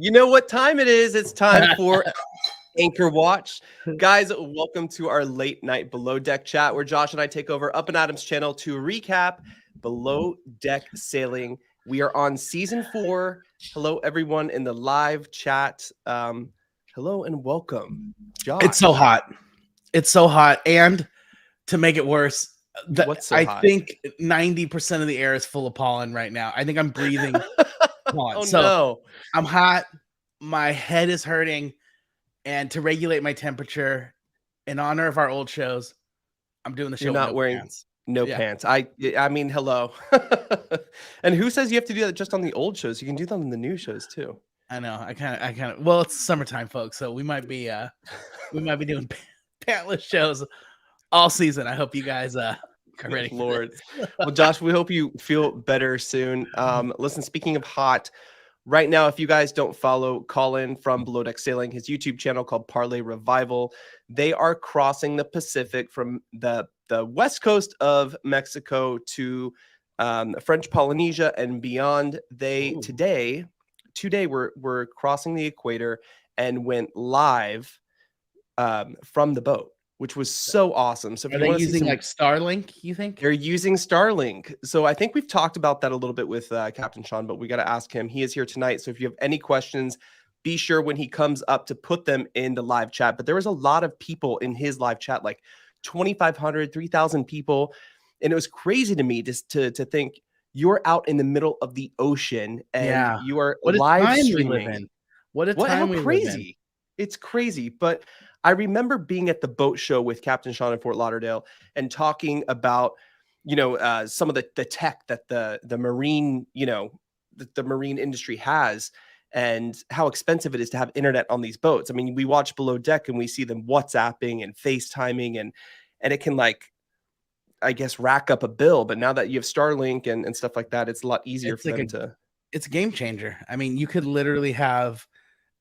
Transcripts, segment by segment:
You know what time it is? It's time for Anchor Watch. Guys, welcome to our late night Below Deck chat where Josh and I take over Up and Adam's channel to recap Below Deck Sailing. We are on season 4. Hello, everyone in the live chat. Hello and welcome, Josh. It's so hot. It's so hot. And to make it worse, What's so hot? I think 90% of the air is full of pollen right now. I think I'm breathing pollen. Oh, so no. I'm hot. My head is hurting. And to regulate my temperature, in honor of our old shows, I'm doing the show. You're not wearing pants. pants. I mean, hello. And who says you have to do that just on the old shows? You can do them on the new shows too. I know. I kind of. Well, it's summertime, folks, so we might be doing pantless shows all season. I hope you guys are ready. Lord. Well, Josh, we hope you feel better soon. Listen, speaking of hot, right now, if you guys don't follow Colin from Below Deck Sailing, his YouTube channel called Parlay Revival, they are crossing the Pacific from the west coast of Mexico to French Polynesia and beyond. They today we're crossing the equator and went live from the boat, which was so awesome. So if are you they want to using like Starlink, you think? They're using Starlink. So I think we've talked about that a little bit with Captain Sean, but we got to ask him. He is here tonight. So if you have any questions, be sure when he comes up to put them in the live chat. But there was a lot of people in his live chat, like 2,500, 3,000 people. And it was crazy to me just to think you're out in the middle of the ocean and you are live streaming. What a time we live in. It's crazy. But I remember being at the boat show with Captain Sean in Fort Lauderdale and talking about, some of the tech that the marine, the marine industry has and how expensive it is to have internet on these boats. I mean, we watch Below Deck and we see them WhatsApping and FaceTiming and it can I guess rack up a bill. But now that you have Starlink and stuff like that, it's a lot easier for them to. It's a game changer. I mean, you could literally have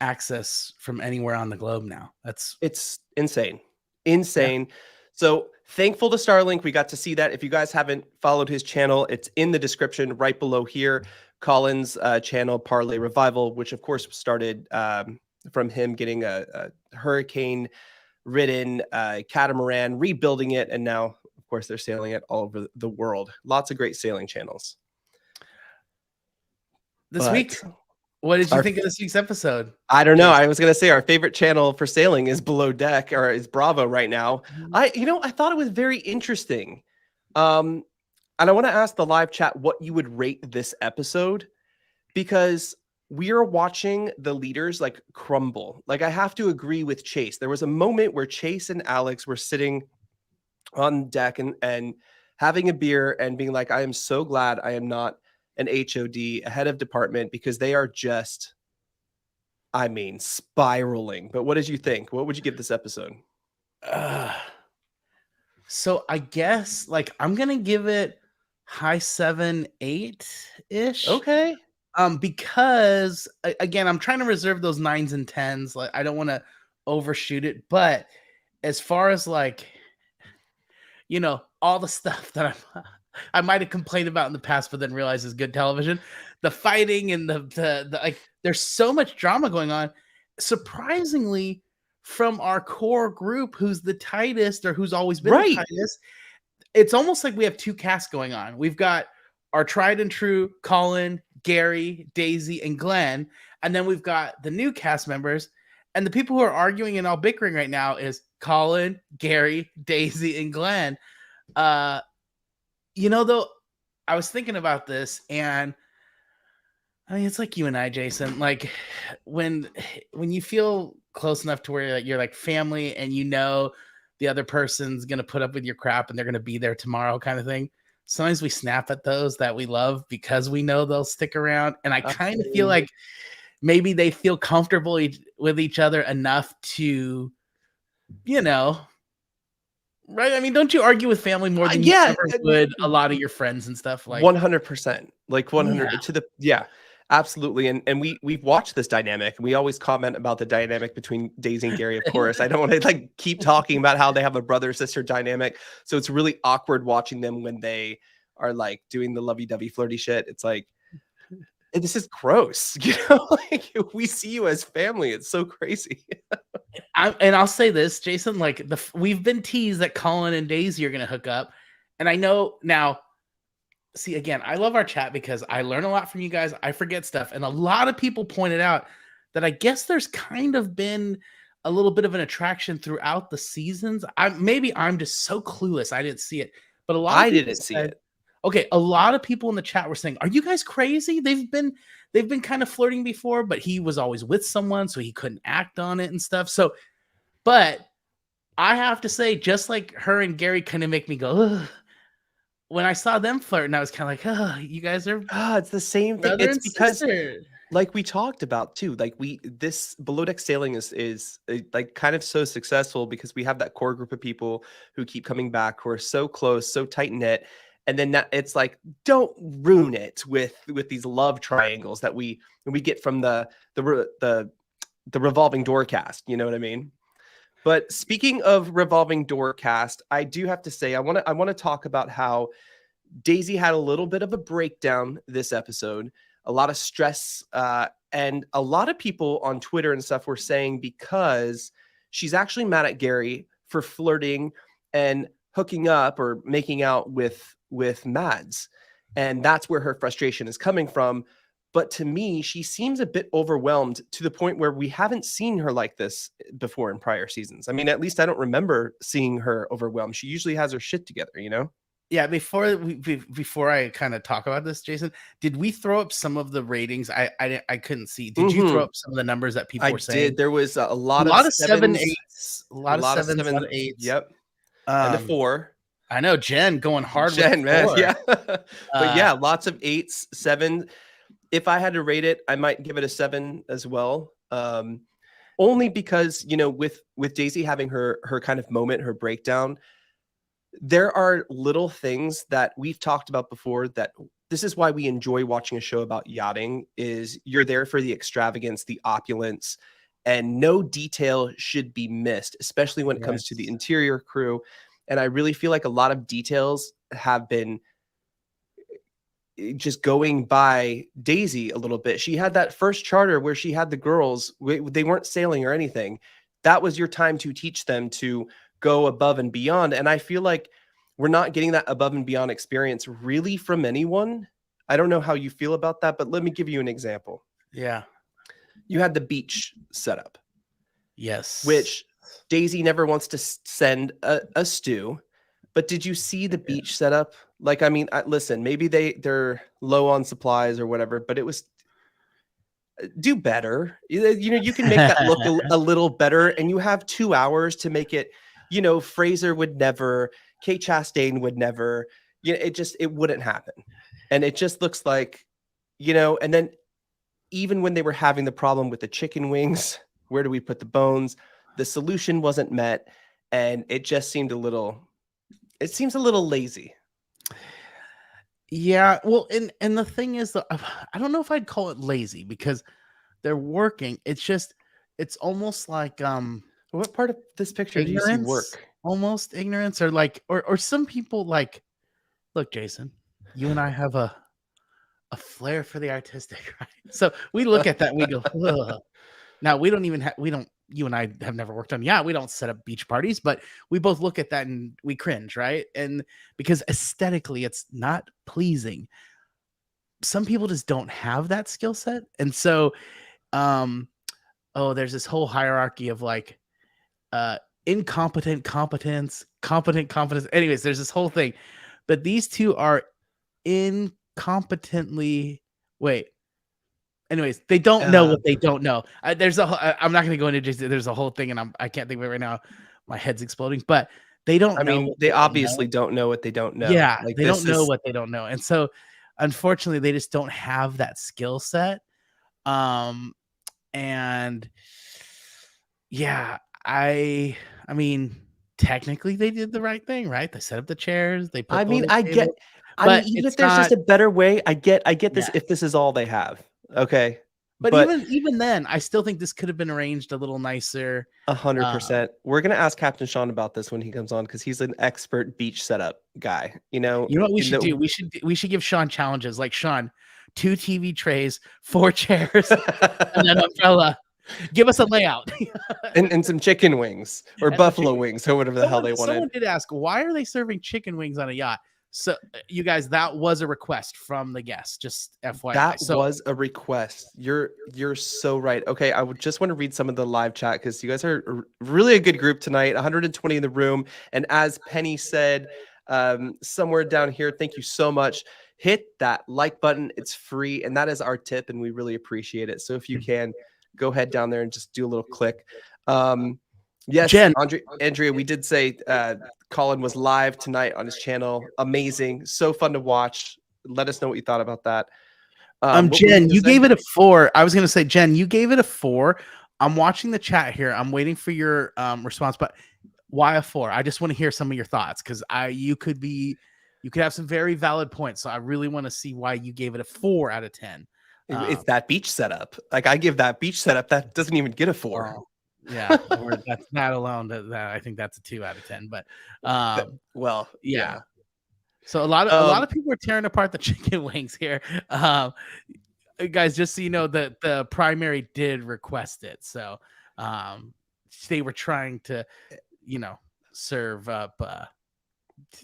access from anywhere on the globe now. It's insane. Yeah. So thankful to Starlink. We got to see that. If you guys haven't followed his channel, it's in the description right below here. Colin's channel, Parlay Revival, which of course started from him getting a hurricane-ridden catamaran, rebuilding it, and now, of course, they're sailing it all over the world. Lots of great sailing channels. This week, what did you think of this week's episode? I don't know. I was going to say our favorite channel for sailing is Below Deck, or is Bravo right now. I thought it was very interesting. And I want to ask the live chat what you would rate this episode, because we are watching the leaders crumble. I have to agree with Chase. There was a moment where Chase and Alex were sitting on deck and having a beer and being like, I am so glad I am not an HOD, a head of department, because they are just, spiraling. But what did you think? What would you give this episode? So I guess I'm going to give it high 7, 8-ish. Okay. Because again, I'm trying to reserve those 9s and 10s. I don't want to overshoot it, but as far as all the stuff that I might have complained about in the past, but then realized is good television. The fighting and the there's so much drama going on. Surprisingly, from our core group, who's the tightest or who's always been the tightest, it's almost like we have two casts going on. We've got our tried and true Colin, Gary, Daisy, and Glenn, and then we've got the new cast members. And the people who are arguing and all bickering right now is Colin, Gary, Daisy, and Glenn. Though, I was thinking about this, and I mean, it's like you and I, Jason. When you feel close enough to where you're family, and the other person's gonna put up with your crap, and they're gonna be there tomorrow, kind of thing. Sometimes we snap at those that we love because we know they'll stick around, and I kind of feel like maybe they feel comfortable with each other enough to, right? I mean, don't you argue with family more than you ever would a lot of your friends and stuff? 100%, 100 absolutely. And we've watched this dynamic, and we always comment about the dynamic between Daisy and Gary. Of course, I don't want to keep talking about how they have a brother sister dynamic. So it's really awkward watching them when they are doing the lovey-dovey flirty shit. It's this is gross. You know, like we see you as family. It's so crazy. And I'll say this, Jason, like we've been teased that Colin and Daisy are going to hook up. And I know now, see, again, I love our chat because I learn a lot from you guys. I forget stuff. And a lot of people pointed out that I guess there's kind of been a little bit of an attraction throughout the seasons. Maybe I'm just so clueless. I didn't see it. But a lot of I people didn't see said, it. okay, a lot of people in the chat were saying, "Are you guys crazy? They've been kind of flirting before, but he was always with someone, so he couldn't act on it and stuff." So, but I have to say, just like her and Gary kind of make me go, ugh. When I saw them flirting, I was kind of like, "Oh, you guys are It's the same thing. brother It's and because, sister." like we talked about too, like this below deck sailing is like kind of so successful because we have that core group of people who keep coming back, who are so close, so tight knit, and then it's like, don't ruin it with these love triangles that we get from the revolving door cast. You know what I mean? But speaking of revolving door cast, I do have to say I want to talk about how Daisy had a little bit of a breakdown this episode, a lot of stress, and a lot of people on Twitter and stuff were saying because she's actually mad at Gary for flirting and hooking up or making out with Mads, and that's where her frustration is coming from. But to me, she seems a bit overwhelmed to the point where we haven't seen her like this before in prior seasons. I mean, at least I don't remember seeing her overwhelmed. She usually has her shit together, you know? Yeah, before I kind of talk about this, Jason, did we throw up some of the ratings? I couldn't see. Did you throw up some of the numbers that people I were saying? did. There was a A lot of lot of sevens, 7-8s, a lot of sevens, a lot of 8s. Yep. And a 4. I know Jen going hard Jen, with man, 4. yeah. But yeah, lots of 8s, 7. If I had to rate it, I might give it a 7 as well. Only because, you know, with Daisy having her kind of moment, her breakdown, there are little things that we've talked about before that this is why we enjoy watching a show about yachting is you're there for the extravagance, the opulence, and no detail should be missed, especially when it comes to the interior crew. And I really feel like a lot of details have been just going by Daisy a little bit. She had that first charter where she had the girls, they weren't sailing or anything. That was your time to teach them to go above and beyond. And I feel like we're not getting that above and beyond experience really from anyone. I don't know how you feel about that, but let me give you an example. Yeah. You had the beach setup. Yes. Which Daisy never wants to send a stew. But did you see the beach setup? Like, I mean, listen, maybe they're low on supplies or whatever, but it was do better. You know, you can make that look a little better, and you have 2 hours to make it. You know, Fraser would never, Kate Chastain would never. You know, it wouldn't happen, and it just looks like, you know. And then even when they were having the problem with the chicken wings, where do we put the bones? The solution wasn't met, and it just seemed a little. It seems a little lazy. Yeah, well, and the thing is, I don't know if I'd call it lazy because they're working. It's just, it's almost like What part of this picture do you see work? Almost ignorance, or like, or some people like, look, Jason, you and I have a flair for the artistic, right? So we look at that and we go, ugh. Now we don't even have, you and I have never worked on, we don't set up beach parties, but we both look at that and we cringe, right? And because aesthetically it's not pleasing. Some people just don't have that skill set. And so, there's this whole hierarchy of like, incompetent competence, competent competence. Anyways, there's this whole thing, but these two are incompetently, anyways, they don't know what they don't know. There's I'm not going to go into just, there's a whole thing, and I can't think of it right now. My head's exploding, but they don't know. I mean, they obviously don't know what they don't know. Yeah, like, they don't know what they don't know. And so, unfortunately, they just don't have that skill set. And yeah, I mean, technically they did the right thing, right? They set up the chairs. They put. I mean, I get. I but mean, even if there's just a better way, I get this. Yeah. If this is all they have, okay. But even then, I still think this could have been arranged a little nicer. 100%. We're gonna ask Captain Sean about this when he comes on because he's an expert beach setup guy. You know what we should do? We should give Sean challenges. Like, Sean, 2 TV trays, 4 chairs, and an umbrella. Give us a layout. and some chicken wings or And buffalo wings or whatever the hell they wanted. Someone did ask, why are they serving chicken wings on a yacht? So you guys, that was a request from the guest, just FYI. That So was a request. You're so right. Okay, I would just want to read some of the live chat because you guys are really a good group tonight. 120 in the room, and as Penny said, somewhere down here, thank you so much. Hit that like button. It's free, and that is our tip, and we really appreciate it. So if you can, go ahead down there and just do a little click. Yes, Jen. Andrea, we did say Colin was live tonight on his channel. Amazing, so fun to watch. Let us know what you thought about that. Jen, you gave it a 4. I was going to say, Jen, you gave it a 4. I'm watching the chat here. I'm waiting for your response, but why a 4? I just want to hear some of your thoughts because you could have some very valid points. So I really want to see why you gave it a 4 out of 10. It's that beach setup. Like I give that beach setup that doesn't even get a 4. Yeah, or that's that alone. That I think that's a 2 out of 10. But well, yeah. So a lot of people are tearing apart the chicken wings here. Guys, just so you know that the primary did request it. So they were trying to, serve up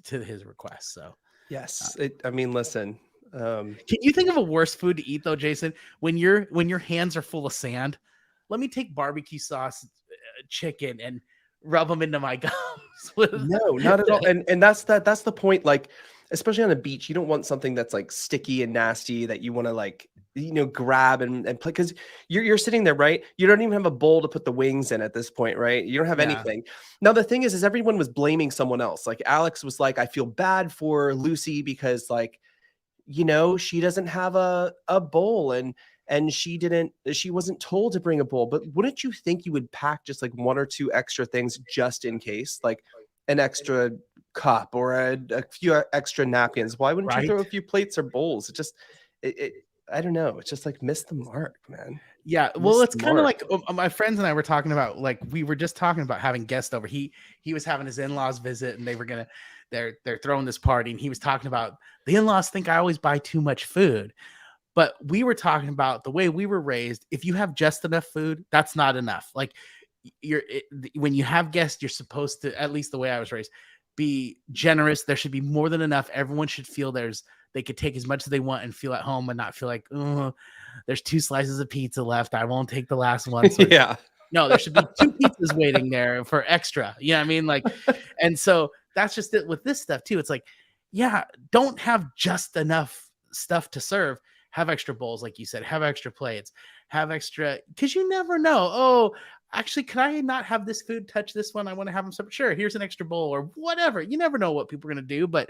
to his request. So yes, I mean, listen. Can you think of a worse food to eat though, Jason? When your hands are full of sand, let me take barbecue sauce, chicken, and rub them into my gums. No, not at all. And that's the point. Like, especially on the beach, you don't want something that's like sticky and nasty that you want to like, grab and play because you're sitting there, right? You don't even have a bowl to put the wings in at this point, right? You don't have anything. Now the thing is everyone was blaming someone else. Like Alex was like, I feel bad for Lucy because like, she doesn't have a bowl and she wasn't told to bring a bowl. But wouldn't you think you would pack just like 1 or 2 extra things just in case, like an extra cup or a few extra napkins? Why wouldn't you throw a few plates or bowls? It just, I don't know. It's just like missed the mark, man. Yeah. Well, it's kind of like my friends and I were talking about, like, we were just talking about having guests over. He was having his in-laws visit and they're throwing this party. And he was talking about the in-laws think I always buy too much food. But we were talking about the way we were raised. If you have just enough food, that's not enough. Like when you have guests, you're supposed to, at least the way I was raised, be generous. There should be more than enough. Everyone should feel they could take as much as they want and feel at home and not feel like, oh, there's 2 slices of pizza left. I won't take the last one. So yeah. No, there should be 2 pizzas waiting there for extra. You know what I mean? Like, and so that's just it with this stuff too. It's like, yeah, don't have just enough stuff to serve. Have extra bowls, like you said, have extra plates, have extra, because you never know. Oh, actually, can I not have this food touch this one? I want to have them separate. Sure, here's an extra bowl or whatever. You never know what people are going to do, but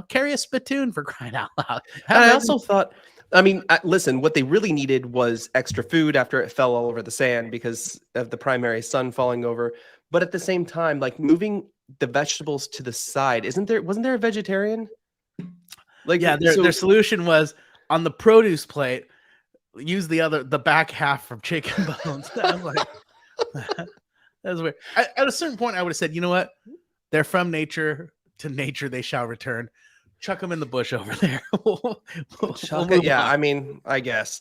carry a spittoon for crying out loud. I also thought, I mean, listen, what they really needed was extra food after it fell all over the sand because of the primary sun falling over. But at the same time, like moving the vegetables to the side, wasn't there a vegetarian? Like, yeah, their solution was, on the produce plate, use the back half from chicken bones. I'm like, that's weird. At a certain point, I would have said, you know what? They're from nature. To nature they shall return. Chuck them in the bush over there. we'll yeah, I mean, I guess.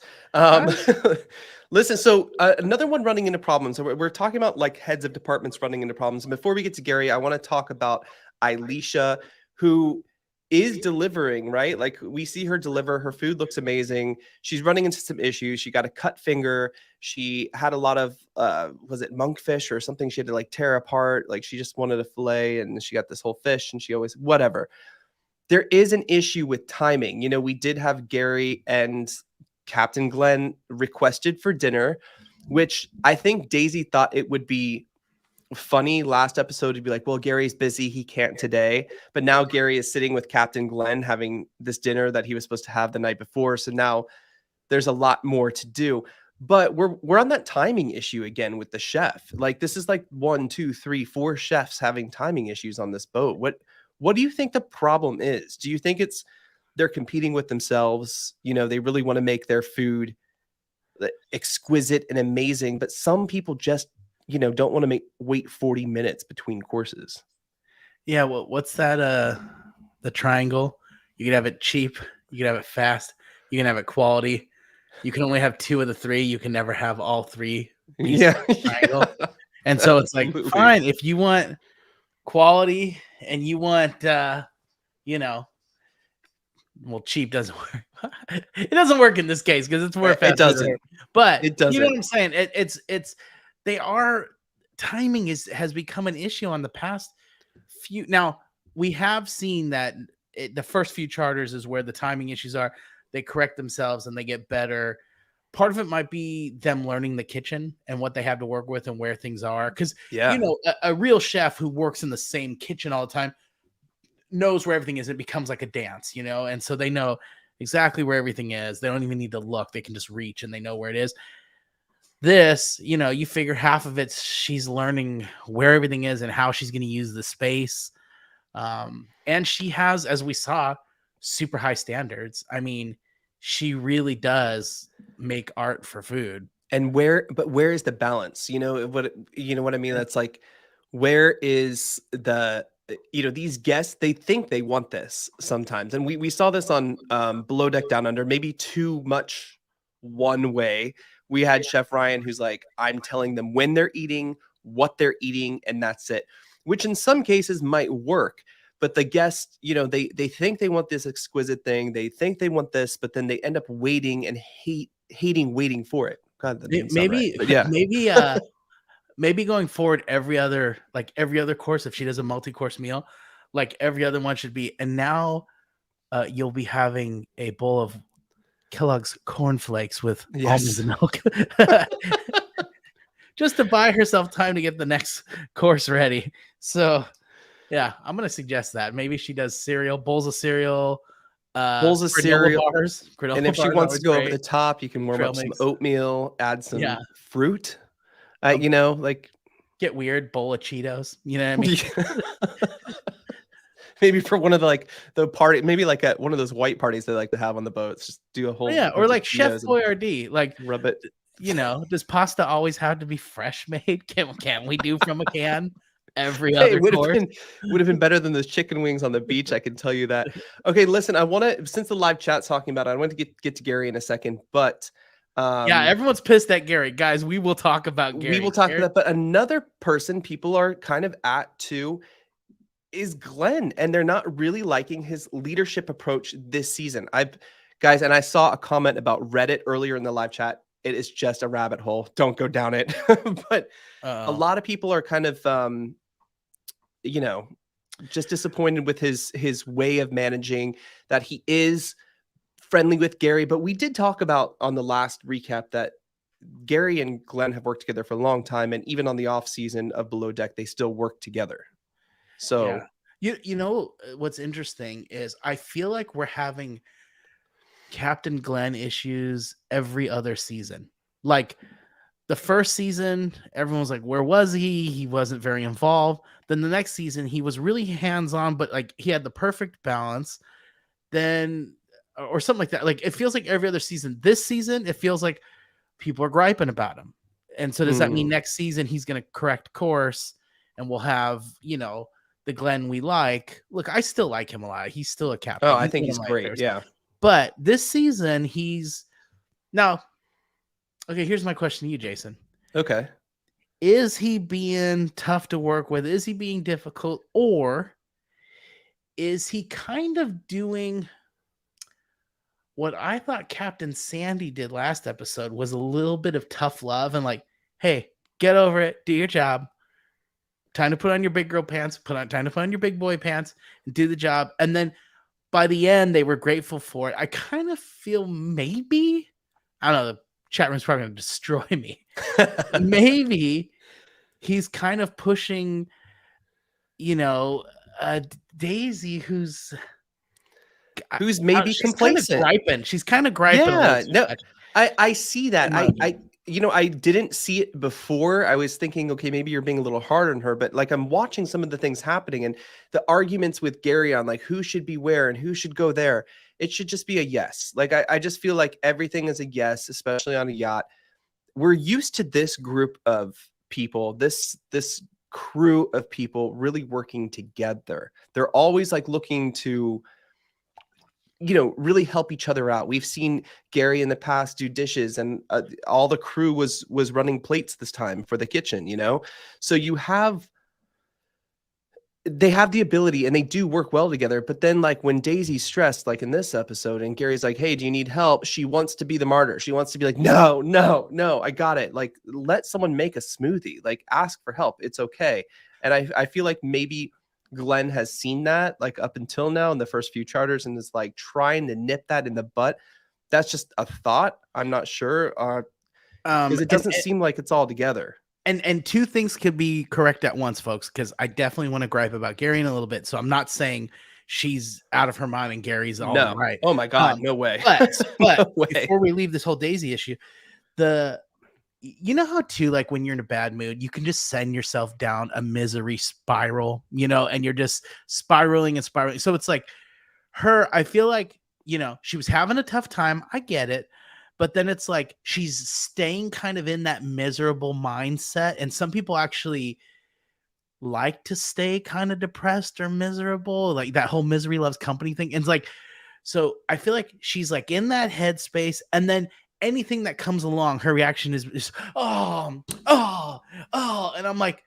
Listen, so another one running into problems. So we're talking about like heads of departments running into problems. And before we get to Gary, I want to talk about Elisha, who is delivering, right? Like we see her deliver. Her food looks amazing. She's running into some issues. She got a cut finger. She had a lot of, was it monkfish or something? She had to like tear apart. Like she just wanted a fillet and she got this whole fish and she always, whatever. There is an issue with timing. We did have Gary and Captain Glenn requested for dinner, which I think Daisy thought it would be funny last episode to be like, well, Gary's busy, he can't today. But now Gary is sitting with Captain Glenn having this dinner that he was supposed to have the night before. So now there's a lot more to do. But we're on that timing issue again with the chef. Like this is like 1, 2, 3, 4 chefs having timing issues on this boat. What do you think the problem is? Do you think they're competing with themselves? They really want to make their food exquisite and amazing, but some people just don't want to wait 40 minutes between courses. Yeah. Well, what's that? The triangle. You could have it cheap. You could have it fast. You can have it quality. You can only have 2 of the 3. You can never have all 3 pieces Yeah. of the triangle. And so it's like, Absolutely. fine, if you want quality and you want, well, cheap doesn't work. It doesn't work in this case because it's more It fast. doesn't. But It you know what doesn't. I'm saying? It's they are timing has become an issue on the past few. Now we have seen that the first few charters is where the timing issues are. They correct themselves and they get better. Part of it might be them learning the kitchen and what they have to work with and where things are. Because Yeah. a real chef who works in the same kitchen all the time knows where everything is. It becomes like a dance, and so they know exactly where everything is. They don't even need to look. They can just reach and they know where it is. This, you figure half of it, she's learning where everything is and how she's going to use the space. And she has, as we saw, super high standards. I mean, she really does make art for food. And where is the balance? You know what I mean? That's like, where is these guests, they think they want this sometimes. And we saw this on Below Deck Down Under, maybe too much one way. We had Chef Ryan who's like, I'm telling them when they're eating, what they're eating, and that's it, which in some cases might work. But the guests, they think they want this exquisite thing. They think they want this, but then they end up waiting and hating waiting for it. God, that didn't sound right. But yeah. Maybe going forward, every other course, if she does a multi-course meal, like every other one should be. And now you'll be having a bowl of Kellogg's cornflakes with almonds and milk, just to buy herself time to get the next course ready. So yeah, I'm gonna suggest that maybe she does bowls of cereal, bars, and if she wants to go over the top, you can warm up some oatmeal, add some fruit. Like get weird bowl of Cheetos. You know what I mean? Maybe for one of the party, maybe like at one of those white parties they like to have on the boats, just do a whole or like Chef Boyardee, like rub it. Does pasta always have to be fresh made? Can we do from a can? Every other course would have been better than those chicken wings on the beach. I can tell you that. Okay, listen, I want to, since the live chat's talking about it, I want to get to Gary in a second, but everyone's pissed at Gary. Guys, we will talk about Gary. We will talk about that, but another person people are kind of at too is Glenn, and they're not really liking his leadership approach this season. Guys, and I saw a comment about Reddit earlier in the live chat. It is just a rabbit hole. Don't go down it. But a lot of people are kind of just disappointed with his way of managing, that he is friendly with Gary. But we did talk about on the last recap that Gary and Glenn have worked together for a long time, and even on the off season of Below Deck, they still work together. So what's interesting is I feel like we're having Captain Glenn issues every other season. Like the first season, everyone was like, where was he? He wasn't very involved. Then the next season, he was really hands-on, but like he had the perfect balance. Then, or something like that. Like it feels like every other season. This season, it feels like people are griping about him. And so does that mean next season he's going to correct course and we'll have, the Glenn we like? Look, I still like him a lot. He's still a captain. Oh, I think he's great. Favorites. Yeah. But this season, he's now. Okay, here's my question to you, Jason. Okay. Is he being tough to work with? Is he being difficult? Or is he kind of doing what I thought Captain Sandy did last episode, was a little bit of tough love and like, hey, get over it, do your job. Time to put on your big girl pants, time to put on your big boy pants and do the job. And then by the end, they were grateful for it. I kind of feel maybe, I don't know, the chat room's probably going to destroy me. Maybe he's kind of pushing, Daisy, who's maybe complacent. She's kind of griping. Yeah, no, I see that. I didn't see it before. I was thinking, okay, maybe you're being a little hard on her, but like I'm watching some of the things happening and the arguments with Gary on like who should be where and who should go there. It should just be a yes. Like I just feel like everything is a yes, especially on a yacht. We're used to this group of people, this crew of people really working together. They're always like looking to really help each other out. We've seen Gary in the past do dishes, and all the crew was running plates this time for the kitchen, So they have the ability and they do work well together. But then, like, when Daisy's stressed, like in this episode, and Gary's like, "Hey, do you need help?" She wants to be the martyr. She wants to be like, "No, no, no, I got it." Like, let someone make a smoothie, like, ask for help. It's okay. And I feel like maybe Glenn has seen that, like, up until now in the first few charters, and is like trying to nip that in the butt. That's just a thought. I'm not sure. Because it doesn't seem like it's all together. And two things could be correct at once, folks, because I definitely want to gripe about Gary in a little bit. So I'm not saying she's out of her mind and Gary's all No. right. Oh my God, no way. But No way. before we leave this whole Daisy issue, you know how too, like when you're in a bad mood, you can just send yourself down a misery spiral, and you're just spiraling and spiraling. So it's like I feel like, she was having a tough time. I get it. But then it's like she's staying kind of in that miserable mindset. And some people actually like to stay kind of depressed or miserable, like that whole misery loves company thing. And it's like, so I feel like she's like in that headspace. And then anything that comes along, her reaction is oh. And I'm like,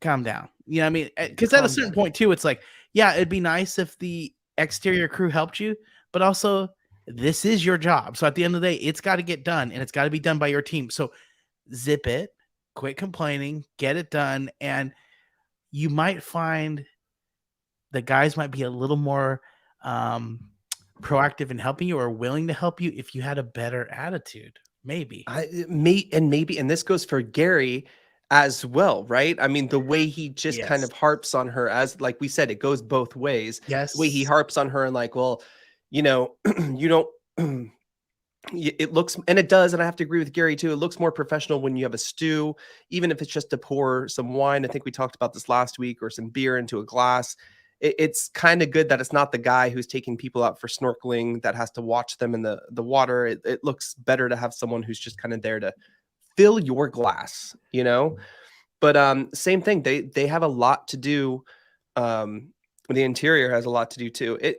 calm down. You know what I mean? Because at a certain point too, it's like, yeah, it'd be nice if the exterior crew helped you, but also this is your job. So at the end of the day, it's got to get done, and it's got to be done by your team. So zip it, quit complaining, get it done. And you might find the guys might be a little more proactive in helping you or willing to help you if you had a better attitude. Maybe. And this goes for Gary as well, right? I mean, the way he just kind of harps on her, as like we said, it goes both ways. Yes. The way he harps on her and like, well, you don't it looks, and it does, and I have to agree with Gary too, it looks more professional when you have a stew, even if it's just to pour some wine. I think we talked about this last week, or some beer into a glass. It's kind of good that it's not the guy who's taking people out for snorkeling that has to watch them in the water. It looks better to have someone who's just kind of there to fill your glass, But same thing, they have a lot to do. The interior has a lot to do too.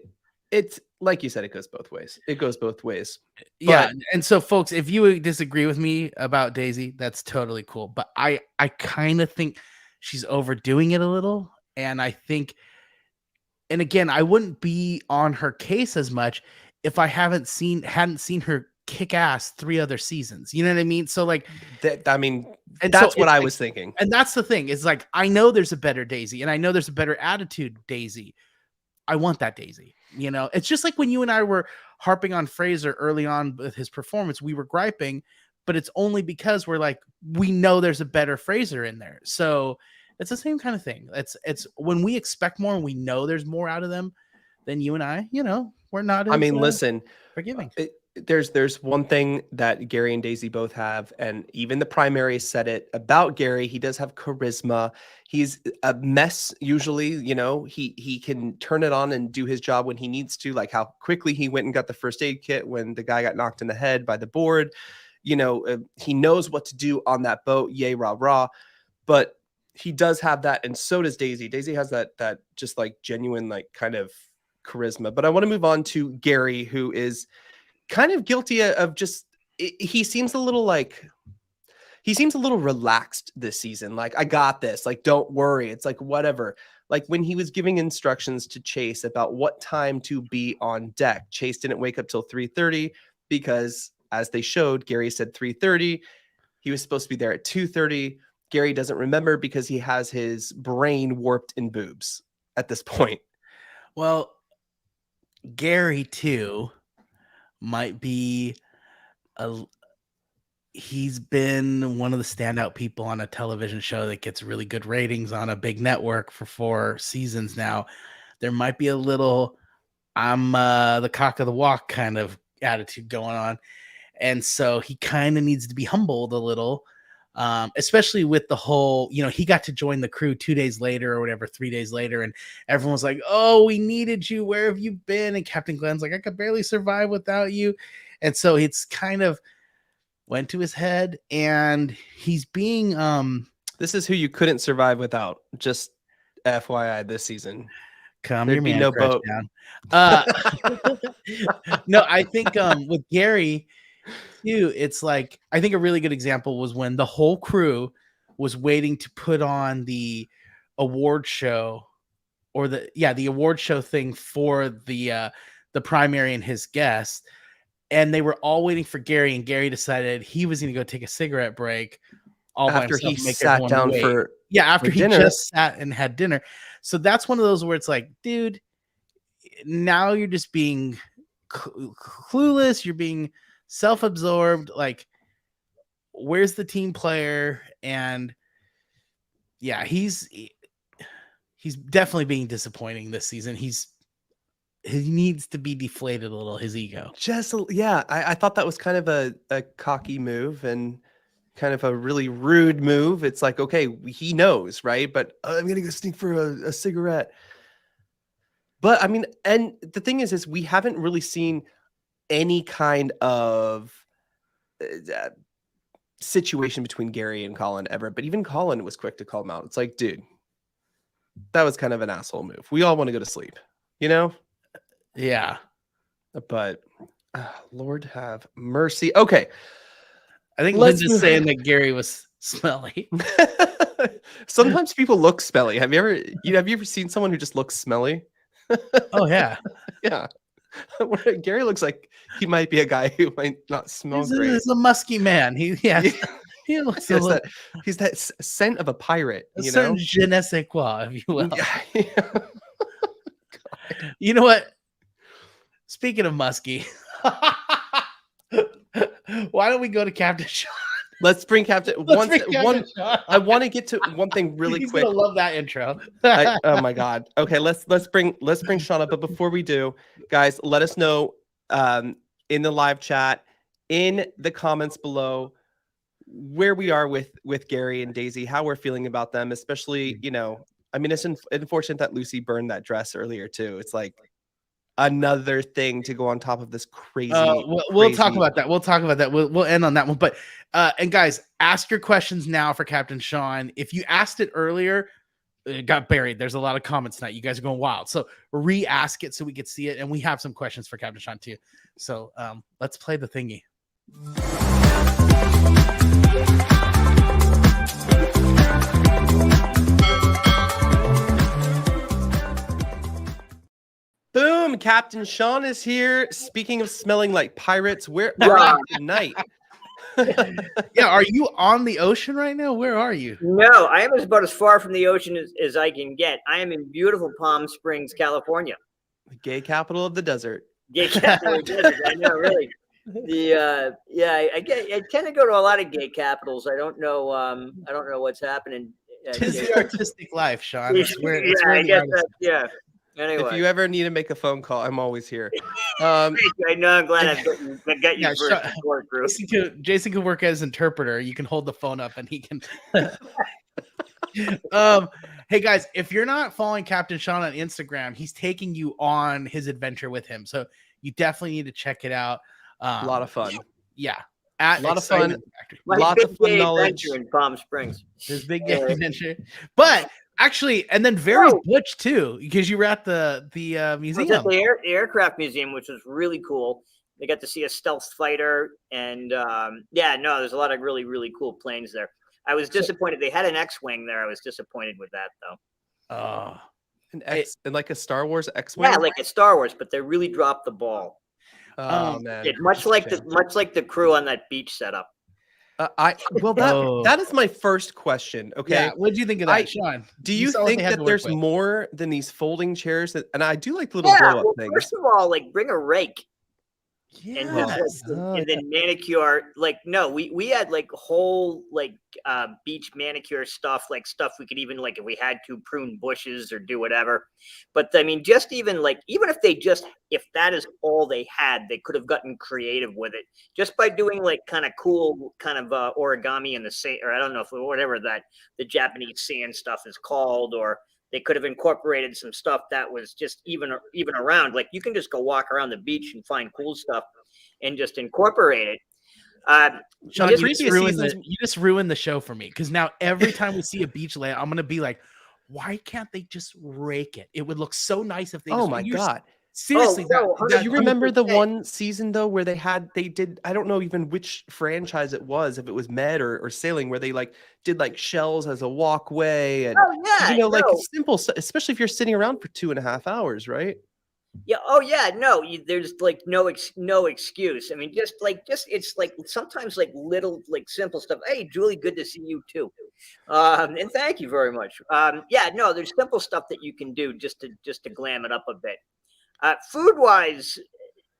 It's like you said, it goes both ways. It goes both ways. Yeah. And so folks, if you disagree with me about Daisy, that's totally cool. But I kind of think she's overdoing it a little. And I think, and again, I wouldn't be on her case as much if I hadn't seen her kick ass 3 other seasons. You know what I mean? So like that's so what I was thinking. And that's the thing. It's like, I know there's a better Daisy, and I know there's a better attitude Daisy. I want that Daisy. It's just like when you and I were harping on Fraser early on with his performance, we were griping, but it's only because we're like, we know there's a better Fraser in there. So it's the same kind of thing. It's when we expect more and we know there's more out of them, then you and I, we're not. I mean, listen, forgiving. There's one thing that Gary and Daisy both have, and even the primary said it about Gary. He does have charisma. He's a mess usually, he can turn it on and do his job when he needs to, like how quickly he went and got the first aid kit when the guy got knocked in the head by the board. He knows what to do on that boat. Yay, rah, rah. But he does have that, and so does Daisy. Daisy has that just like genuine, like kind of charisma. But I want to move on to Gary, who is kind of guilty of just, he seems a little relaxed this season. Like, I got this, like, don't worry. It's like, whatever. Like when he was giving instructions to Chase about what time to be on deck, Chase didn't wake up till 3:30 because, as they showed, Gary said 3:30. He was supposed to be there at 2:30. Gary doesn't remember because he has his brain warped in boobs at this point. Well, Gary too might be he's been one of the standout people on a television show that gets really good ratings on a big network for 4 seasons now. There might be a little I'm the cock of the walk kind of attitude going on. And so he kind of needs to be humbled a little, especially with the whole, he got to join the crew 2 days later or whatever, 3 days later. And everyone was like, oh, we needed you. Where have you been? And Captain Glenn's like, I could barely survive without you. And so it's kind of went to his head, and he's being this is who you couldn't survive without, just FYI this season. Calm There'd your be man no crush boat. down. No, I think with Gary too, it's like I think a really good example was when the whole crew was waiting to put on the award show or the award show thing for the primary and his guests, and they were all waiting for Gary, and Gary decided he was going to go take a cigarette break all by After himself he and make sat everyone down wait. for After he dinner. just sat and had dinner. So that's one of those where it's like, dude, now you're just being clueless. You're being self-absorbed. Like, where's the team player? And yeah, he's definitely being disappointing this season. He needs to be deflated a little, his ego. I thought that was kind of a cocky move and kind of a really rude move. It's like, okay, he knows, right? But I'm gonna go sneak for a cigarette. But I mean, and the thing is we haven't really seen any kind of situation between Gary and Colin ever. But even Colin was quick to call him out. It's like, dude, that was kind of an asshole move. We all want to go to sleep, you know? Yeah. But Lord have mercy. Okay. I think Linda's saying that Gary was smelly. Sometimes people look smelly. Have you ever seen someone who just looks smelly? Oh yeah. Yeah. Gary looks like he might be a guy who might not smell great. He's a musky man. He looks he's that scent of a pirate, a certain je ne sais quoi, if you will. Yeah. You know what? Speaking of musky, why don't we go to Captain Sean? Let's bring Captain. Sean. I want to get to one thing really He's quick. gonna love that intro. Oh my god. Okay, let's bring Sean up. But before we do, guys, let us know in the live chat, in the comments below, where we are with Gary and Daisy, how we're feeling about them, especially, I mean, it's unfortunate that Lucy burned that dress earlier too. It's like another thing to go on top of this crazy. We'll talk about that. We'll end on that one. But and guys, ask your questions now for Captain Sean. If you asked it earlier, it got buried. There's a lot of comments tonight. You guys are going wild. So re-ask it so we could see it. And we have some questions for Captain Sean too. So let's play the thingy. Boom! Captain Sean is here. Speaking of smelling like pirates, where are you tonight? Yeah, are you on the ocean right now? Where are you? No, I am about as far from the ocean as I can get. I am in beautiful Palm Springs, California. The gay capital of the desert. Gay capital of the desert. I know, really. I tend to go to a lot of gay capitals. I don't know what's happening. It's the artistic life, Sean. Yeah. Anyway, if you ever need to make a phone call, I'm always here. I know. I'm glad I got you first. Jason can work as interpreter. You can hold the phone up, and he can. Hey guys, if you're not following Captain Sean on Instagram, he's taking you on his adventure with him. So you definitely need to check it out. A lot of fun. Yeah. A lot of fun. Lots of fun knowledge in Palm Springs. His big gay adventure. But actually, and then very butch too, because you were at the museum. I was at the aircraft museum, which was really cool. They got to see a stealth fighter, and there's a lot of really, really cool planes there. I was disappointed. They had an X-wing there. I was disappointed with that, though. And like a Star Wars X-wing. Yeah, like a Star Wars, but they really dropped the ball. Oh man! Much like the crew on that beach setup. That is my first question. Okay, yeah, what do you think of that, Sean? Do you think that there's more than these folding chairs? And I do like little blow up things. First of all, like bring a rake. Yes. And then manicure. Like, no, we had like whole beach manicure stuff, like stuff we could even, like, if we had to, prune bushes or do whatever. But I mean, just even if that is all they had, they could have gotten creative with it just by doing like kind of cool kind of origami in the sand, or I don't know if whatever that the Japanese sand stuff is called, or they could have incorporated some stuff that was just even around. Like, you can just go walk around the beach and find cool stuff and just incorporate it. Sean, you just ruined the show for me, because now every time we see a beach layout, I'm going to be like, Why can't they just rake it? It would look so nice if they Oh just. my God. Seriously, no, Do you remember the 100%. one season though where they did, I don't know even which franchise it was, if it was Med or Sailing, where they like did like shells as a walkway and Oh yeah, like no, simple stuff, especially if you're sitting around for 2.5 hours, right? yeah, oh yeah, no. There's like no excuse. I mean, just it's like sometimes like little like simple stuff. Hey, Julie, good to see you too, and thank you very much. Yeah, no, there's simple stuff that you can do just to glam it up a bit. Food wise,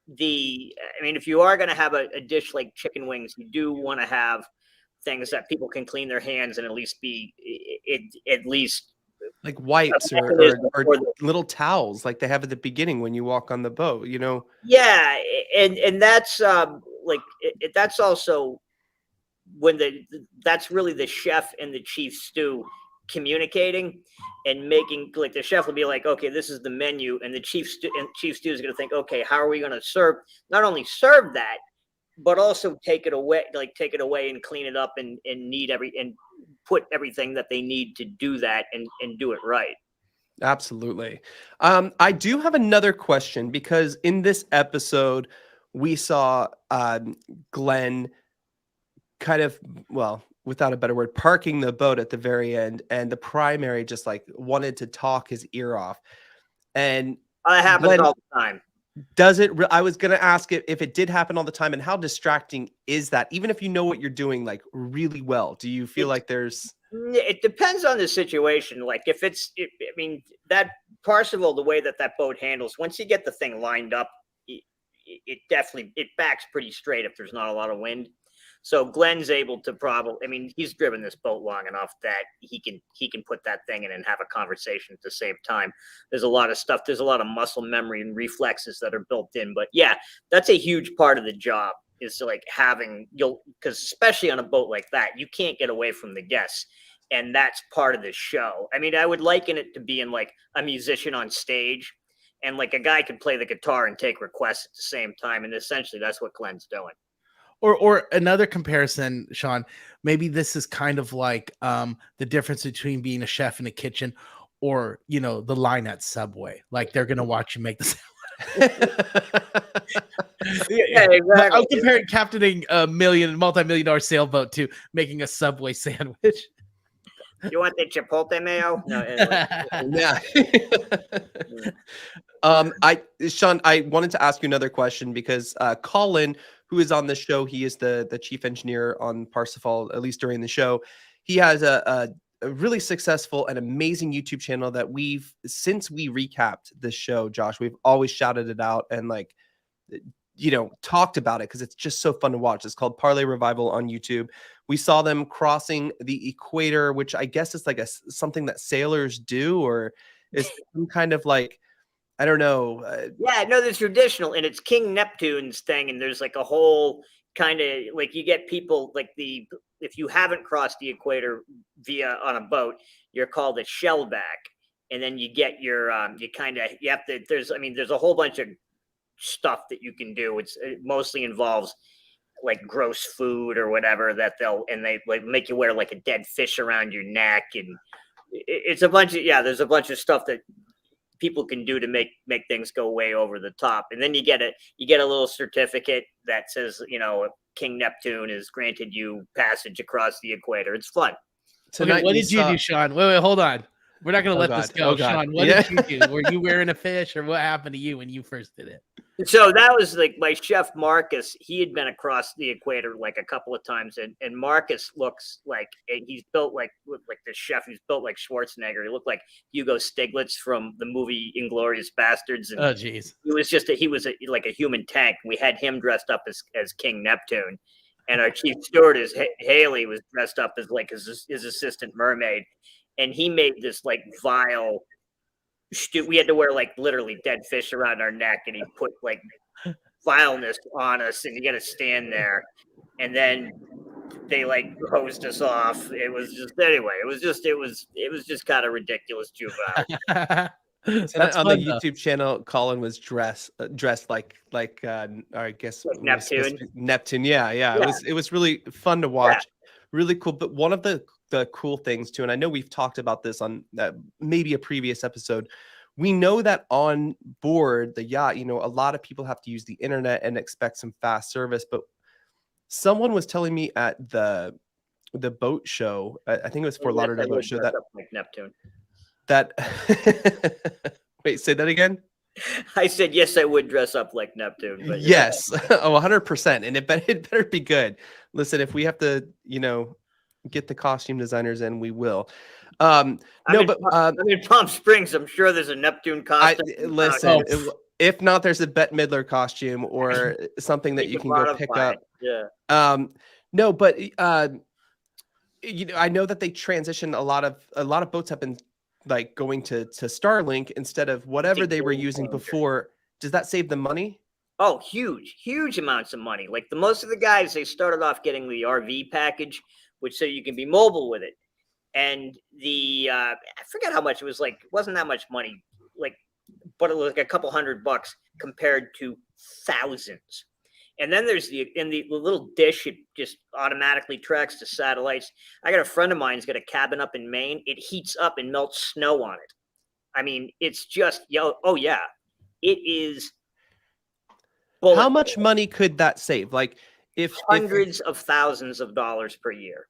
I mean, if you are going to have a dish like chicken wings, you do want to have things that people can clean their hands and at least be at least Like a wipes mechanism or for the. little towels like they have at the beginning when you walk on the boat, you know? Yeah, and that's like that's also when that's really the chef and the chief stew communicating and making, like, the chef will be like, okay, this is the menu, and the chief stew is going to think, okay, how are we going to serve, not only serve that, but also take it away and clean it up and put everything that they need to do that and do it right. Absolutely. I do have another question because in this episode, we saw Glenn kind of, well, without a better word, parking the boat at the very end, and the primary just like wanted to talk his ear off. And That happens Glenn, all the time. does it? I was going to ask if it did happen all the time, and how distracting is that? Even if you know what you're doing like really well, do you feel like there's? It depends on the situation. Like if I mean, that Parsifal, the way that boat handles, once you get the thing lined up, it definitely backs pretty straight if there's not a lot of wind. So Glenn's able to I mean, he's driven this boat long enough that he can put that thing in and have a conversation at the same time. There's a lot of stuff. There's a lot of muscle memory and reflexes that are built in. But yeah, that's a huge part of the job, is to like because especially on a boat like that, you can't get away from the guests. And that's part of the show. I mean, I would liken it to being like a musician on stage, and like a guy could play the guitar and take requests at the same time. And essentially that's what Glenn's doing. Or another comparison, Sean, maybe this is kind of like the difference between being a chef in a kitchen or, you know, the line at Subway. Like they're going to watch you make the Yeah, exactly. I'm comparing captaining a multi-million-dollar sailboat to making a Subway sandwich. You want the chipotle mayo? No. Anyway. Yeah. Sean, I wanted to ask you another question because Colin, who is on the show, he is the chief engineer on Parsifal, at least during the show. He has a really successful and amazing YouTube channel that since we recapped the show, Josh, we've always shouted it out and like, you know, talked about it because it's just so fun to watch. It's called Parlay Revival on YouTube. We saw them crossing the equator, which I guess is like something that sailors do, or is some kind of like, I don't know. Yeah, no, there's traditional, and it's King Neptune's thing, and there's like a whole kind of like, you get people like if you haven't crossed the equator on a boat, you're called a shellback, and then you get your you have to. There's a whole bunch of stuff that you can do. It mostly involves like gross food or whatever that they like make you wear like a dead fish around your neck, and it's a bunch of there's a bunch of stuff that people can do to make things go way over the top. And then you get a little certificate that says, you know, King Neptune has granted you passage across the equator. It's fun. Okay, what did you do, Sean? Wait, hold on. We're not going to let this go. Sean, what did you do? Were you wearing a fish, or what happened to you when you first did it? So that was like my chef, Marcus. He had been across the equator like a couple of times. And Marcus looks like, he's built like the chef. He's built like Schwarzenegger. He looked like Hugo Stiglitz from the movie Inglourious Bastards. And oh, geez. He was like a human tank. We had him dressed up as King Neptune. And our chief stewardess, Haley, was dressed up as like his assistant mermaid. And he made this like vile stew. We had to wear like literally dead fish around our neck, and he put like vileness on us, and you got to stand there. And then they like hosed us off. It was just kind of ridiculous juvenile. That's on the YouTube channel, Colin was dressed like I guess Neptune. Neptune. Yeah. It was really fun to watch. Yeah. Really cool. But one of the the cool things too, and I know we've talked about this on maybe a previous episode. We know that on board the yacht, a lot of people have to use the internet and expect some fast service. But someone was telling me at the boat show, I think it was Fort Lauderdale boat show, like Neptune. That wait, say that again. I said, yes, I would dress up like Neptune. But yes, 100%. And it better be good. Listen, if we have to, get the costume designers in, we will. I'm in Palm Springs. I'm sure there's a Neptune costume. If not, there's a Bette Midler costume or something that you can go pick up. Yeah. No, but I know that they transitioned a lot of boats have been like going to Starlink instead of whatever they were using before. Does that save them money? Oh, huge amounts of money. Like most of the guys, they started off getting the RV package, which so you can be mobile with it. And I forget how much it was. Like, it wasn't that much money, but it was like a couple $100 compared to thousands. And then there's the little dish, it just automatically tracks the satellites. I got a friend of mine's got a cabin up in Maine. It heats up and melts snow on it. I mean, it's just, oh yeah, it is. How much money could that save? Like hundreds of thousands of dollars per year.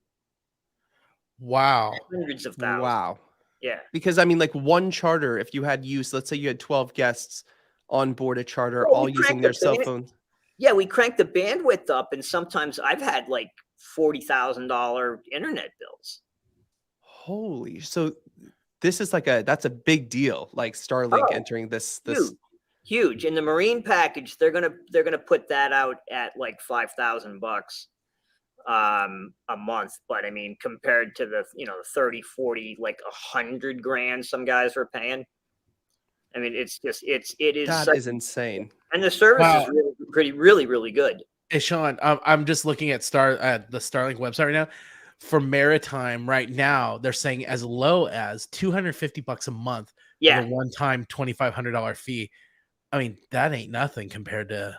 Wow. Hundreds of thousands. Wow. Yeah. Because I mean, like one charter, if you had let's say you had 12 guests on board a charter, all using their cell phones. Yeah, we cranked the bandwidth up, and sometimes I've had like $40,000 internet bills. Holy! So this is that's a big deal. Like Starlink entering this huge. In the Marine package, they're gonna put that out at like $5,000 a month. But I mean, compared to the 30, 40, like $100,000 some guys were paying. I mean, it is. That is insane. And the service is really good. Hey, Sean, I'm just looking at the Starlink website right now. For maritime right now, they're saying as low as $250 a month. Yeah. With a one-time $2,500 fee. I mean, that ain't nothing compared to.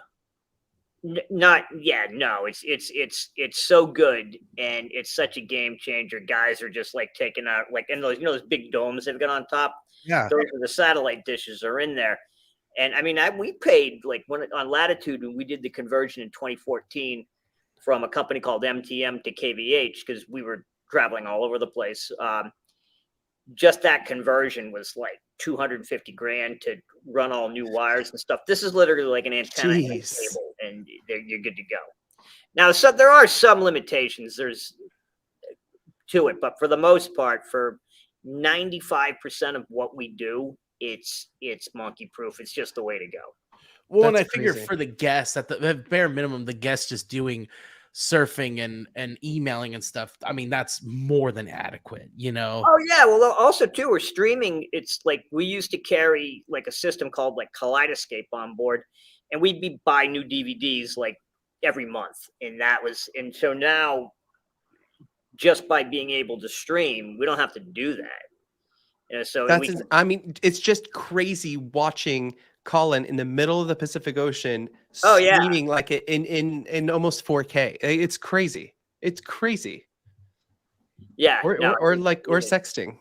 No, it's so good, and it's such a game changer. Guys are just like taking out and those big domes they've got on top. Yeah, those are the satellite dishes are in there. And I mean, we paid on Latitude when we did the conversion in 2014 from a company called MTM to KVH because we were traveling all over the place. Just that conversion was like $250,000 to run all new wires and stuff. This is literally like an antenna and a cable, and you're good to go. Now, so there are some limitations. There's to it, but for the most part, for 95% of what we do, it's monkey proof. It's just the way to go. Well, and I figure for the guests, at the bare minimum, the guests just doing surfing and emailing and stuff. I mean, that's more than adequate, Oh yeah. Well, also too, we're streaming. It's like we used to carry like a system called like Kaleidoscape on board, and we'd buy new DVDs like every month. And so now just by being able to stream, we don't have to do that. So I mean, it's just crazy watching Colin in the middle of the Pacific Ocean streaming like in almost 4K. It's crazy. It's crazy. Yeah. Or sexting,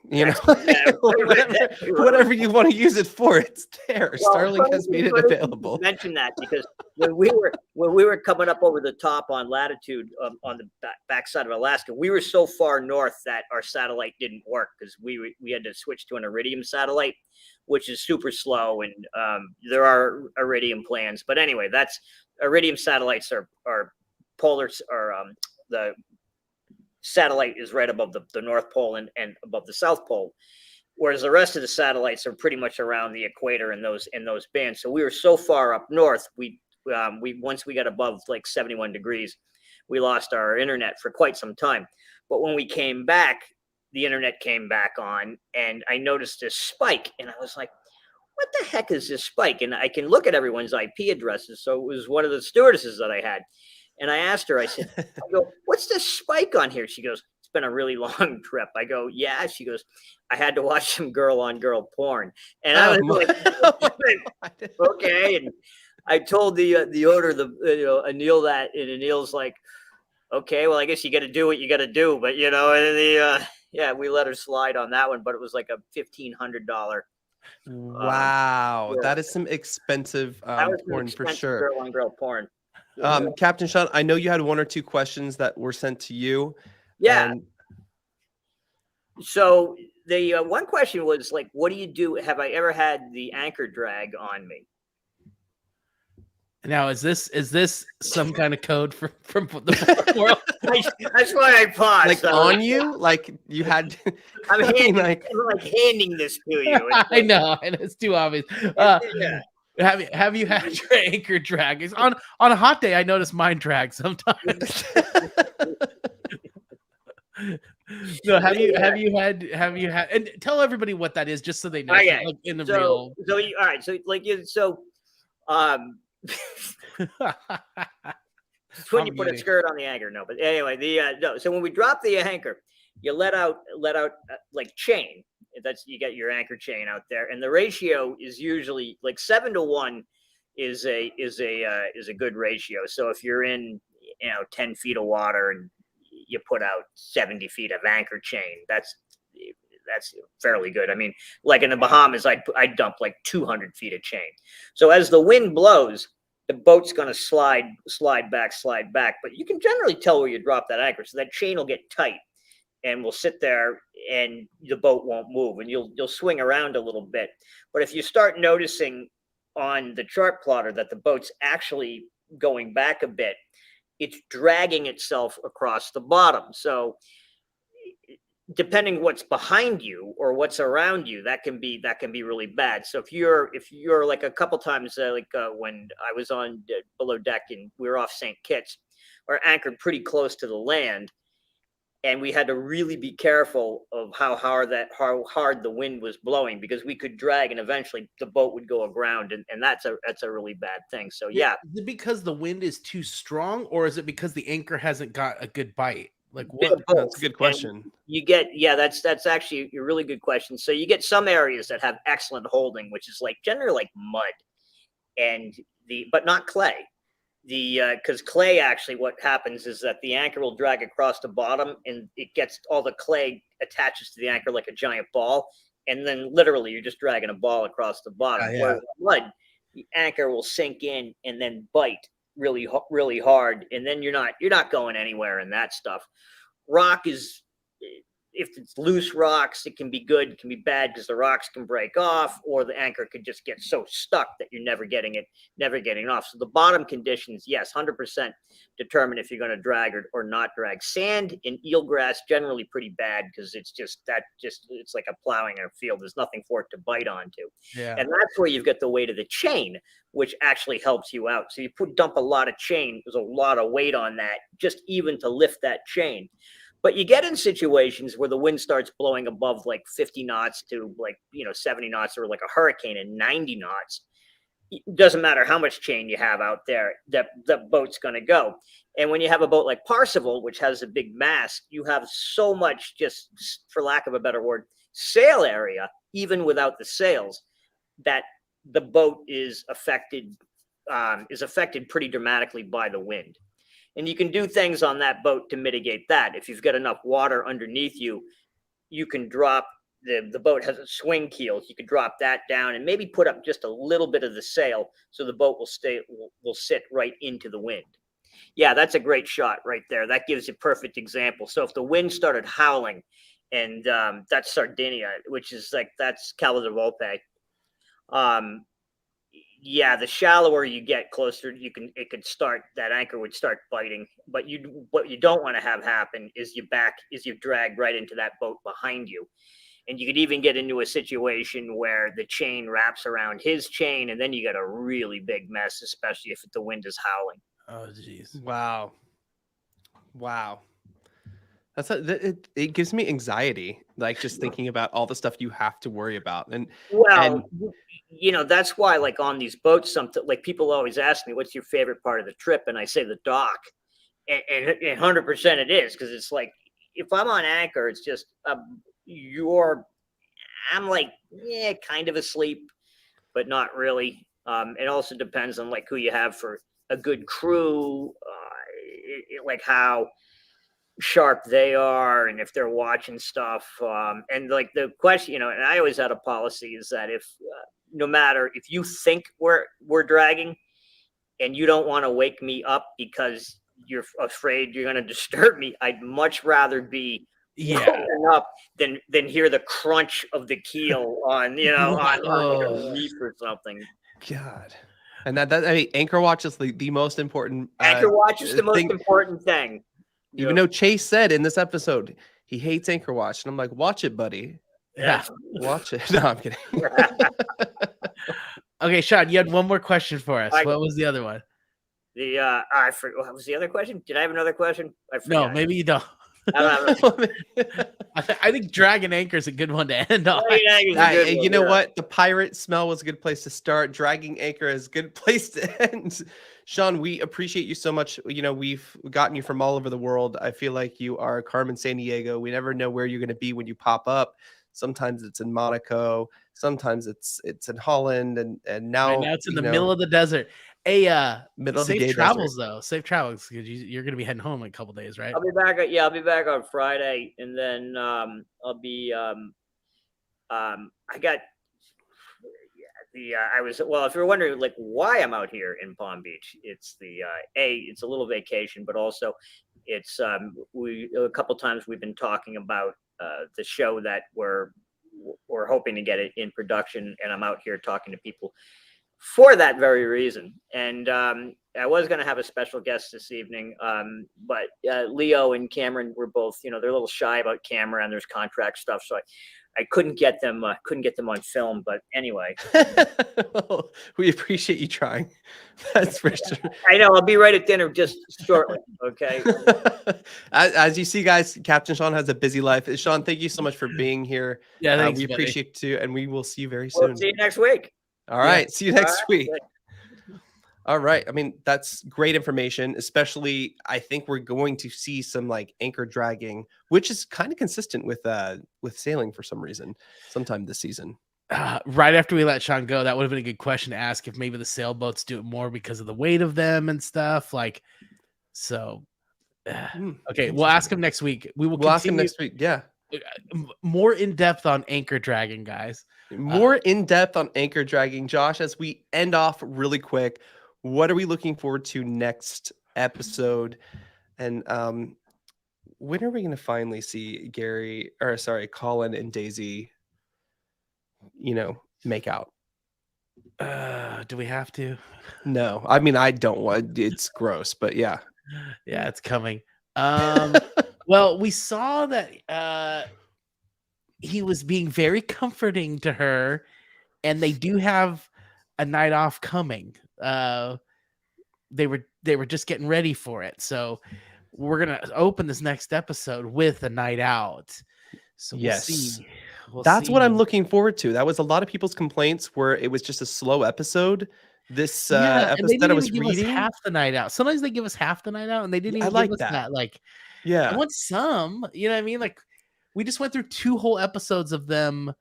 whatever you want to use it for, it's there. Starlink has made it available. Mention that because when we were coming up over the top on Latitude on the backside of Alaska, we were so far north that our satellite didn't work because we had to switch to an Iridium satellite, which is super slow, and there are Iridium plans. But anyway, that's Iridium satellites are polar, or the satellite is right above the North Pole and above the South Pole, whereas the rest of the satellites are pretty much around the equator in those bands. So we were so far up north, we once we got above like 71 degrees, we lost our internet for quite some time. But when we came back, the internet came back on, and I noticed this spike, and I was like, what the heck is this spike? And I can look at everyone's IP addresses. So it was one of the stewardesses that I had. And I asked her, I go, what's this spike on here? She goes, it's been a really long trip. I go, yeah. She goes, I had to watch some girl-on-girl porn. And I was like, okay. And I told the owner, Anil, that, and Anil's like, okay, well, I guess you got to do what you got to do. But you know, and yeah, we let her slide on that one, but it was like a $1,500. Wow, Yeah. that is some expensive That was some porn for expensive sure. girl on girl porn. Yeah. Captain Sean, I know you had 1 or 2 questions that were sent to you. Yeah. And So the one question was like, what do you do? Have I ever had the anchor drag on me? Now, is this some kind of code from the world? That's why I paused. like on you, like you had. I'm I mean, I'm like handing this to you. I know, and it's too obvious. Yeah. Have you had your anchor drag? It's on a hot day, I notice mine drag sometimes. No, have you had and tell everybody what that is just so they know. Okay. Like in the So real. all right. So like it's when you put a skirt on the anchor. No, but anyway, no. So when we drop the anchor, you let out like chain. That's you get your anchor chain out there, and the ratio is usually like 7-to-1 is a good ratio. So if you're in 10 feet of water and you put out 70 feet of anchor chain, that's fairly good. I mean, like in the Bahamas, I dump like 200 feet of chain. So as the wind blows, the boat's going to slide back. But you can generally tell where you drop that anchor. So that chain will get tight and will sit there and the boat won't move and you'll swing around a little bit. But if you start noticing on the chart plotter that the boat's actually going back a bit, it's dragging itself across the bottom. So depending what's behind you or what's around you, that can be really bad. So if you're like a couple times, when I was on below deck and we were off St. Kitts, we're anchored pretty close to the land, and we had to really be careful of how hard the wind was blowing, because we could drag and eventually the boat would go aground, and that's a really bad thing. So yeah. Is it because the wind is too strong, or is it because the anchor hasn't got a good bite? Like what? That's a good question. And you get, that's actually a really good question. So you get some areas that have excellent holding, which is like generally like mud, but not clay. Because clay, actually what happens is that the anchor will drag across the bottom and it gets all the clay attaches to the anchor like a giant ball, and then literally you're just dragging a ball across the bottom. Yeah. Whereas mud, the anchor will sink in and then bite really hard, and then you're not going anywhere in that stuff. Rock is, if it's loose rocks, it can be good, it can be bad, because the rocks can break off, or the anchor could just get so stuck that you're never getting off. So the bottom conditions, yes, 100% determine if you're going to drag or not drag. Sand and eelgrass generally pretty bad, because it's like a plowing in a field. There's nothing for it to bite onto. Yeah. And that's where you've got the weight of the chain, which actually helps you out. So you dump a lot of chain, there's a lot of weight on that, just even to lift that chain. But you get in situations where the wind starts blowing above like 50 knots to like 70 knots, or like a hurricane in 90 knots. It doesn't matter how much chain you have out there, that boat's going to go. And when you have a boat like Parseval, which has a big mast, you have so much, just for lack of a better word, sail area, even without the sails, that the boat is affected pretty dramatically by the wind. And you can do things on that boat to mitigate that. If you've got enough water underneath you, you can drop the boat has a swing keel. You could drop that down and maybe put up just a little bit of the sail, so the boat will sit right into the wind. Yeah, that's a great shot right there. That gives you a perfect example. So if the wind started howling, and that's Sardinia, which is like, that's Cala de Volpe. Yeah, the shallower you get closer, that anchor would start biting. But what you don't want to have happen is you drag right into that boat behind you. And you could even get into a situation where the chain wraps around his chain, and then you got a really big mess, especially if the wind is howling. Oh, jeez. Wow. It gives me anxiety, like just thinking about all the stuff you have to worry about. And that's why, like on these boats, something like people always ask me, what's your favorite part of the trip? And I say the dock, and 100% it is, because it's like, if I'm on anchor, it's just I'm like, kind of asleep, but not really. It also depends on like who you have for a good crew. like how sharp they are and if they're watching stuff. And like the question, and I always had a policy is that if no matter if you think we're dragging and you don't want to wake me up because you're afraid you're going to disturb me, I'd much rather be woken up than hear the crunch of the keel on on a reef or something. God. And I mean, anchor watch is the most important. Anchor watch is the most important thing. Even though Chase said in this episode he hates anchor watch, and I'm like, watch it, buddy. Yeah, watch it. No, I'm kidding. Okay, Sean, you had one more question for us. What was the other one? I forgot. What was the other question? Did I have another question? I forgot. No, maybe you don't. I don't know. I think Dragon Anchor is a good one to end on. You know what? The pirate smell was a good place to start. Dragging Anchor is a good place to end. Sean, we appreciate you so much. We've gotten you from all over the world. I feel like you are Carmen Sandiego. We never know where you're going to be when you pop up. Sometimes it's in Monaco. Sometimes it's in Holland. And now it's in the middle of the desert. Middle of safe the travels desert. Though. Safe travels because you're going to be heading home in a couple days, right? I'll be back. I'll be back on Friday, and then I'll be. I got. I was if you're wondering like why I'm out here in Palm Beach, it's it's a little vacation, but also it's a couple times we've been talking about the show that we're hoping to get it in production, and I'm out here talking to people for that very reason. And I was going to have a special guest this evening, but Leo and Cameron were both, they're a little shy about camera and there's contract stuff, so I couldn't get them on film. But anyway, well, we appreciate you trying. That's for sure. I know. I'll be right at dinner just shortly. Okay. As you see, guys, Captain Sean has a busy life. Sean, thank you so much for being here. Yeah, thanks, we buddy. appreciate it too, and we will see you very soon. We'll see you next week. All right. See you next week. All right. I mean, that's great information, especially I think we're going to see some like anchor dragging, which is kind of consistent with sailing for some reason sometime this season. Right after we let Sean go, that would have been a good question to ask if maybe the sailboats do it more because of the weight of them and stuff. Okay, we'll ask him next week. We'll ask him next week. Yeah. More in depth on anchor dragging, guys. More in depth on anchor dragging. Josh, as we end off really quick, what are we looking forward to next episode? And when are we going to finally see Colin and Daisy, make out? Do we have to? No, I mean, I don't want, it's gross, but yeah. Yeah, it's coming. Well, we saw that he was being very comforting to her, and they do have a night off coming. They were just getting ready for it, so we're gonna open this next episode with a night out. So we'll see. That's what I'm looking forward to. That was a lot of people's complaints where it was just a slow episode. This episode that I was reading, half the night out. Sometimes they give us half the night out, and they didn't even give us that. Like, yeah, I want some. You know what I mean? Like, we just went through 2 whole episodes of them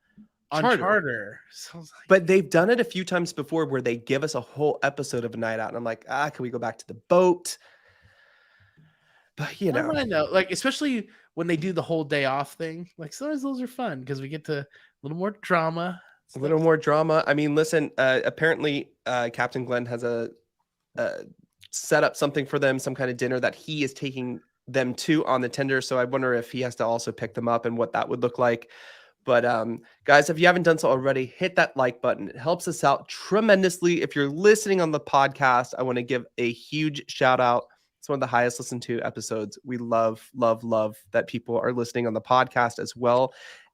on Charter. So but they've done it a few times before where they give us a whole episode of a night out, and I'm like, can we go back to the boat? But I know, like, especially when they do the whole day off thing. Like, sometimes those are fun because we get to a little more drama. A little more drama. I mean, listen, apparently Captain Glenn has set up something for them, some kind of dinner that he is taking them to on the tender. So I wonder if he has to also pick them up and what that would look like. But guys, if you haven't done so already, hit that like button. It helps us out tremendously. If you're listening on the podcast, I want to give a huge shout out. It's one of the highest listened to episodes. We love, love, love that people are listening on the podcast as well.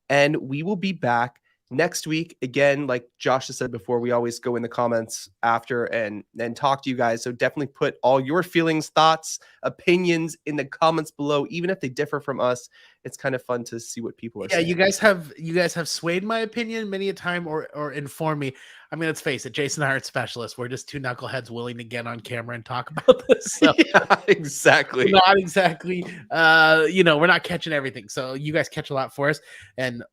And we will be back next week. Again, like Josh has said before, we always go in the comments after and talk to you guys. So definitely put all your feelings, thoughts, opinions in the comments below, even if they differ from us. It's kind of fun to see what people are saying. You guys have swayed my opinion many a time or informed me. I mean, let's face it, Jason and I aren't specialists. We're just 2 knuckleheads willing to get on camera and talk about this. So. Yeah, exactly. Not exactly. We're not catching everything. So you guys catch a lot for us. And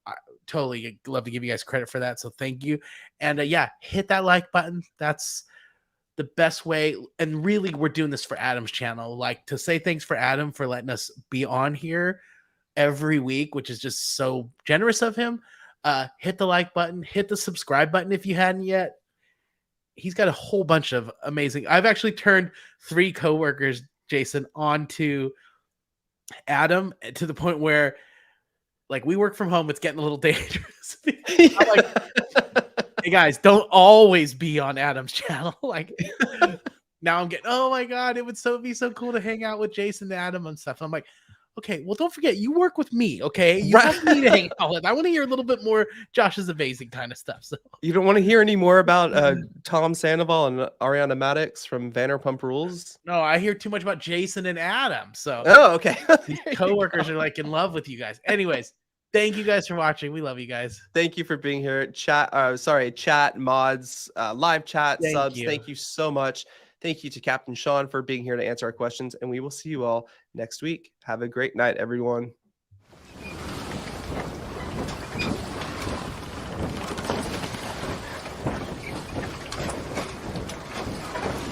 totally love to give you guys credit for that. So thank you. And hit that like button. That's the best way, and really we're doing this for Adam's channel, like to say thanks for Adam for letting us be on here every week, which is just so generous of him. Hit the like button, hit the subscribe button if you hadn't yet. He's got a whole bunch of amazing. I've actually turned 3 coworkers, Jason, onto Adam to the point where, like, we work from home. It's getting a little dangerous. I'm like, hey guys, don't always be on Adam's channel. Like, now I'm getting, oh my God, it would be so cool to hang out with Jason and Adam and stuff. I'm like, okay, well, don't forget, you work with me, okay? You have me to hang out with. I want to hear a little bit more Josh is amazing kind of stuff. So You don't want to hear any more about Tom Sandoval and Ariana Maddox from Vanderpump Rules? no, I hear too much about Jason and Adam. So Oh, okay. these coworkers are like in love with you guys. Anyways, thank you guys for watching. We love you guys. Thank you for being here. Chat, mods, live chat, Thank subs. you. Thank you so much. Thank you to Captain Sean for being here to answer our questions. And we will see you all next week. Have a great night, everyone.